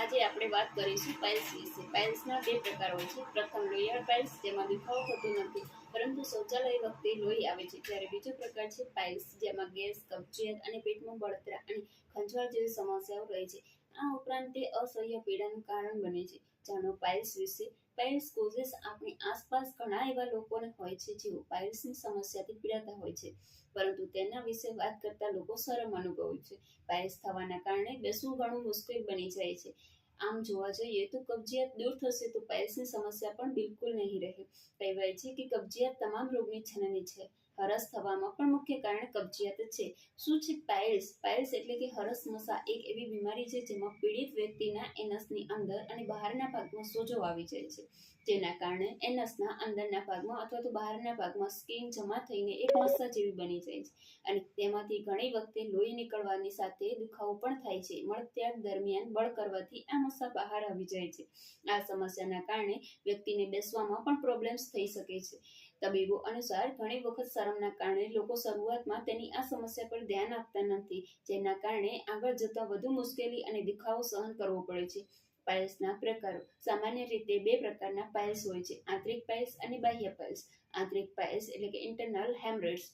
આજે આપણે વાત કરીશું પાઇલ્સ વિશે. પાઇલ્સના બે પ્રકાર હોય છે. પ્રથમ લોહિયાળ પાઇલ્સ, જેમાં દુખાવો થતો નથી પરંતુ શૌચાલય વખતે લોહી આવે છે. જ્યારે બીજો પ્રકાર છે પાઇલ્સ, જેમાં ગેસ, કબજિયાત અને પેટમાં બળતરા અને ખંજવાળ જેવી સમસ્યાઓ રહે છે. આ ઉપરાંત તે અસહ્ય પીડાનું કારણ બને છે. જાણો પાઇલ્સ વિશે. પાઇલ્સ કોઝિસ આપણી આસપાસ ઘણા એવા લોકોને હોય છે જેઓ પાઇલ્સની સમસ્યાથી પીડાતા હોય છે, પરંતુ તેના વિશે વાત કરતા લોકો શરમ અનુભવે છે. પાઇલ્સ થવાના કારણે બેસવું ઘણું મુશ્કેલ બની જાય છે. આમ જોવા જઈએ તો કબજિયાત દૂર થશે તો પાઇલ્સની સમસ્યા પણ બિલકુલ નહીં રહે. કહેવાય છે કે કબજિયાત તમામ રોગની જનની છે. હરસ થવામાં પણ મુખ્ય કારણ કબજિયાત જ છે. શું છે પાઇલ્સ? પાઇલ્સ એટલે કે હરસમસા એક એવી બીમારી છે જેમાં પીડિત વ્યક્તિના એનસની અંદર અને બહારના ભાગમાં સોજો આવી જાય છે, જેના કારણે એનસના અંદરના ભાગમાં અથવા તો બહારના ભાગમાં સ્કિન જમા થઈને એક મસ્સા જેવી બની જાય છે અને તેમાંથી ઘણી વખતે લોહી નીકળવાની સાથે દુખાવો પણ થાય છે. મળત્યાગ દરમિયાન બળ કરવાથી આ મસ્સા બહાર આવી જાય છે. આ સમસ્યાના કારણે વ્યક્તિને બેસવામાં પણ પ્રોબ્લેમ્સ થઈ શકે છે. તબીબો અનુસાર ઘણી વખત શરમના કારણે લોકો શરૂઆતમાં તેની આ સમસ્યા પર ધ્યાન આપતા નથી, જેના કારણે આગળ જતા વધુ મુશ્કેલી અને દુખાવો સહન કરવો પડે છે. પાઇલ્સના પ્રકારો. સામાન્ય રીતે બે પ્રકારના પાઇલ્સ હોય છે: આંતરિક પાઇલ્સ અને બાહ્ય પાઇલ્સ. આંતરિક પાઇલ્સ એટલે કે ઇન્ટરનલ હેમરેટ્સ.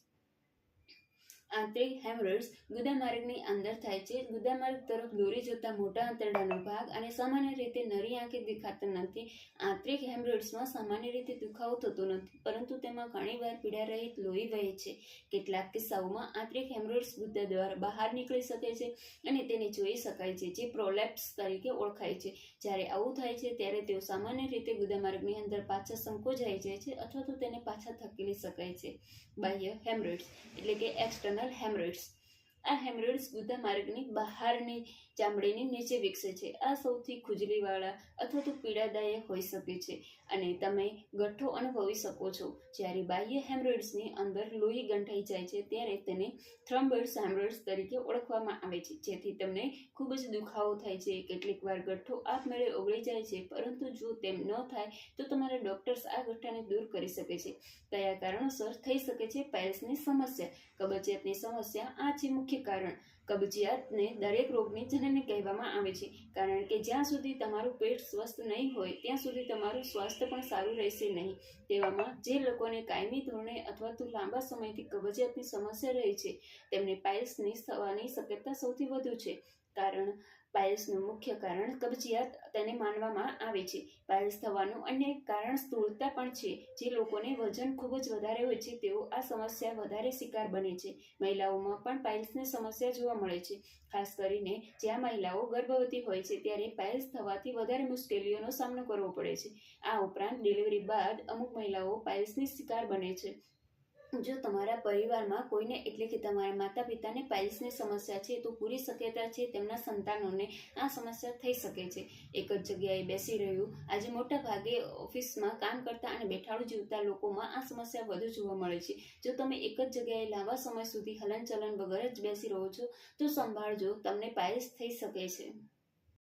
આંતરિક હેમરેટ્સ ગુદામાર્ગની અંદર થાય છે. ગુદામાર્ગ તરફ દોરી જતા મોટા આંતરડાનો ભાગ અને સામાન્ય રીતે નરી આંખે દેખાતા નથી. આંતરિક હેમરેટ્સમાં સામાન્ય રીતે દુખાવો થતો નથી, પરંતુ તેમાં ઘણીવાર પીડારહિત લોહી વહે છે. કેટલાક કિસ્સાઓમાં આંતરિક હેમરેટ્સ ગુદા દ્વારા બહાર નીકળી શકે છે અને તેને જોઈ શકાય છે, જે પ્રોલેપ્સ તરીકે ઓળખાય છે. જ્યારે આવું થાય છે ત્યારે તેઓ સામાન્ય રીતે ગુદામાર્ગની અંદર પાછા સંકોચાઈ જાય છે અથવા તો તેને પાછા ધકેલી શકાય છે. બાહ્ય હેમરેટ્સ એટલે કે એક્સટર્નલ હેમરેટ્સ. આ હેમરેટ્સ ગુદામાર્ગની બહારની ચામડીની નીચે વિકસે છે. આ સૌથી ખુજલીવાળા અથવા તો પીડાદાયક હોઈ શકે છે અને તમે ગઠ્ઠો અનુભવી શકો છો. જ્યારે બાહ્ય હેમરેટ્સની અંદર લોહી ગંઠાઈ જાય છે ત્યારે તેને થ્રોમ્બોઇડ્સ હેમરેટ્સ તરીકે ઓળખવામાં આવે છે, જેથી તમને ખૂબ જ દુખાવો થાય છે. કેટલીકવાર ગઠ્ઠો આપમેળે ઓગળી જાય છે, પરંતુ જો તેમ ન થાય તો તમારા ડોક્ટર્સ આ ગઠ્ઠાને દૂર કરી શકે છે. કયા કારણોસર થઈ શકે છે પાઇલ્સની સમસ્યા? કબજિયાતની સમસ્યા. આ છે મુખ્ય કારણ. કબજિયાતને દરેક રોગની જનની કહેવામાં આવે છે, કારણ કે જ્યાં સુધી તમારું પેટ સ્વસ્થ નહીં હોય ત્યાં સુધી તમારું સ્વાસ્થ્ય પણ સારું રહેશે નહીં. તેવામાં જે લોકોને કાયમી ધોરણે અથવા તો લાંબા સમયથી કબજિયાતની સમસ્યા રહે છે તેમને પાઇલ્સની થવાની શક્યતા સૌથી વધુ છે. કારણ. પાઇલ્સનું મુખ્ય કારણ કબજિયાત તેને માનવામાં આવે છે. પાઇલ્સ થવાનું અન્ય એક કારણ સ્થૂળતા પણ છે. જે લોકોને વજન ખૂબ જ વધારે હોય છે તેઓ આ સમસ્યા વધારે શિકાર બને છે. મહિલાઓમાં પણ પાઇલ્સની સમસ્યા જોવા મળે છે, ખાસ કરીને જ્યાં મહિલાઓ ગર્ભવતી હોય છે ત્યારે પાઇલ્સ થવાથી વધારે મુશ્કેલીઓનો સામનો કરવો પડે છે. આ ઉપરાંત ડિલિવરી બાદ અમુક મહિલાઓ પાઇલ્સની શિકાર બને છે. જો તમારા પરિવારમાં કોઈને એટલે કે તમારા માતા પિતાને પાઇલ્સની સમસ્યા છે તો પૂરી શક્યતા છે તેમના સંતાનોને આ સમસ્યા થઈ શકે છે. એક જ જગ્યાએ બેસી રહ્યું. આજે મોટા ભાગે ઓફિસમાં કામ કરતા અને બેઠાડું જીવતા લોકોમાં આ સમસ્યા વધુ જોવા મળે છે. જો તમે એક જ જગ્યાએ લાંબા સમય સુધી હલનચલન વગર જ બેસી રહો છો તો સંભાળજો, તમને પાઇલ્સ થઈ શકે છે.